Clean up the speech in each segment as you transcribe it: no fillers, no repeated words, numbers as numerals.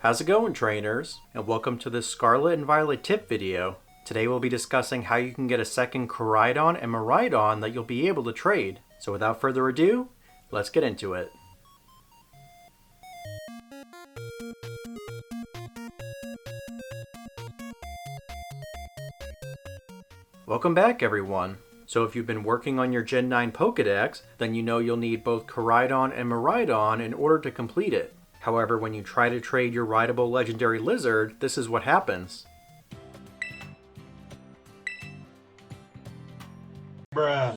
How's it going, trainers? And welcome to this Scarlet and Violet tip video. Today we'll be discussing how you can get a second Koraidon and Miraidon that you'll be able to trade. So without further ado, let's get into it. Welcome back, everyone. So if you've been working on your Gen 9 Pokédex, then you know you'll need both Koraidon and Miraidon in order to complete it. However, when you try to trade your rideable legendary lizard, this is what happens. Bruh.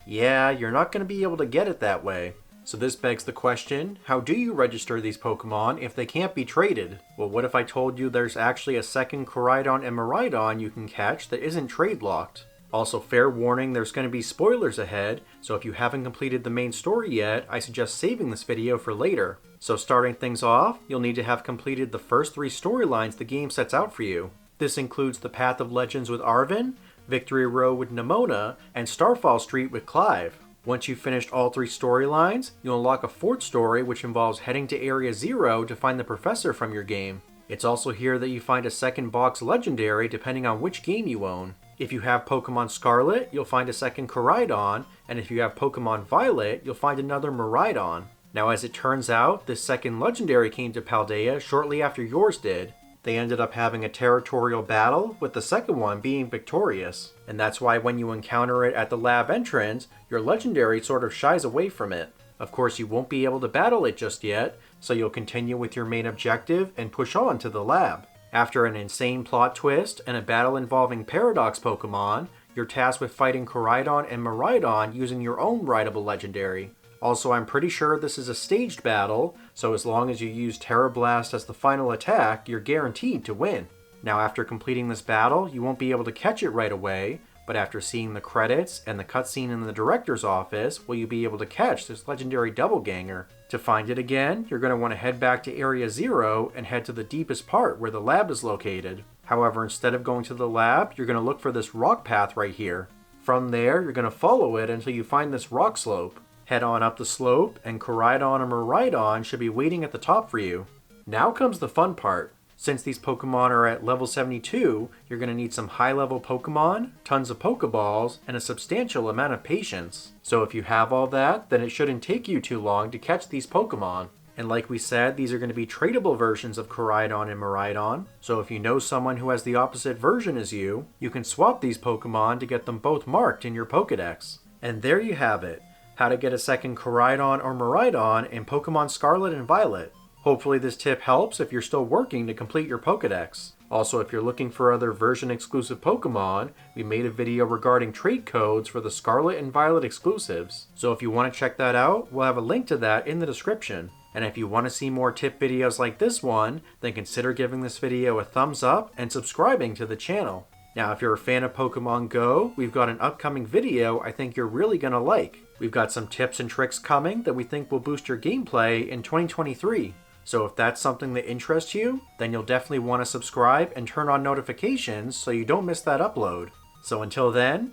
Yeah, you're not going to be able to get it that way. So this begs the question, how do you register these Pokemon if they can't be traded? Well, what if I told you there's actually a second Koraidon and Miraidon you can catch that isn't trade locked? Also, fair warning, there's going to be spoilers ahead, so if you haven't completed the main story yet, I suggest saving this video for later. So starting things off, you'll need to have completed the first 3 storylines the game sets out for you. This includes the Path of Legends with Arven, Victory Row with Nemona, and Starfall Street with Clive. Once you've finished all 3 storylines, you'll unlock a 4th story which involves heading to Area 0 to find the professor from your game. It's also here that you find a second box legendary depending on which game you own. If you have Pokemon Scarlet, you'll find a second Koraidon, and if you have Pokemon Violet, you'll find another Miraidon. Now as it turns out, this second legendary came to Paldea shortly after yours did. They ended up having a territorial battle, with the second one being victorious. And that's why when you encounter it at the lab entrance, your legendary sort of shies away from it. Of course, you won't be able to battle it just yet, so you'll continue with your main objective and push on to the lab. After an insane plot twist and a battle involving Paradox Pokemon, you're tasked with fighting Koraidon and Miraidon using your own rideable legendary. Also, I'm pretty sure this is a staged battle, so as long as you use Terra Blast as the final attack, you're guaranteed to win. Now after completing this battle, you won't be able to catch it right away, but after seeing the credits and the cutscene in the director's office, will you be able to catch this legendary doppelganger. To find it again, you're going to want to head back to Area 0 and head to the deepest part where the lab is located. However, instead of going to the lab, you're going to look for this rock path right here. From there, you're going to follow it until you find this rock slope. Head on up the slope, and Koraidon and Miraidon should be waiting at the top for you. Now comes the fun part. Since these Pokemon are at level 72, you're going to need some high-level Pokemon, tons of Pokeballs, and a substantial amount of patience. So if you have all that, then it shouldn't take you too long to catch these Pokemon. And like we said, these are going to be tradable versions of Koraidon and Miraidon, so if you know someone who has the opposite version as you can swap these Pokemon to get them both marked in your Pokedex. And there you have it. How to get a second Koraidon or Miraidon in Pokemon Scarlet and Violet. Hopefully this tip helps if you're still working to complete your Pokedex. Also, if you're looking for other version-exclusive Pokemon, we made a video regarding trade codes for the Scarlet and Violet exclusives. So if you want to check that out, we'll have a link to that in the description. And if you want to see more tip videos like this one, then consider giving this video a thumbs up and subscribing to the channel. Now, if you're a fan of Pokemon Go, we've got an upcoming video I think you're really going to like. We've got some tips and tricks coming that we think will boost your gameplay in 2023. So if that's something that interests you, then you'll definitely want to subscribe and turn on notifications so you don't miss that upload. So until then,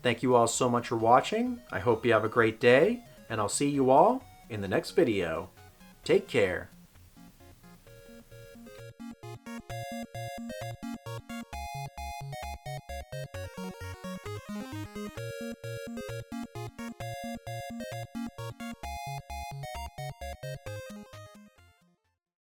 thank you all so much for watching. I hope you have a great day, and I'll see you all in the next video. Take care.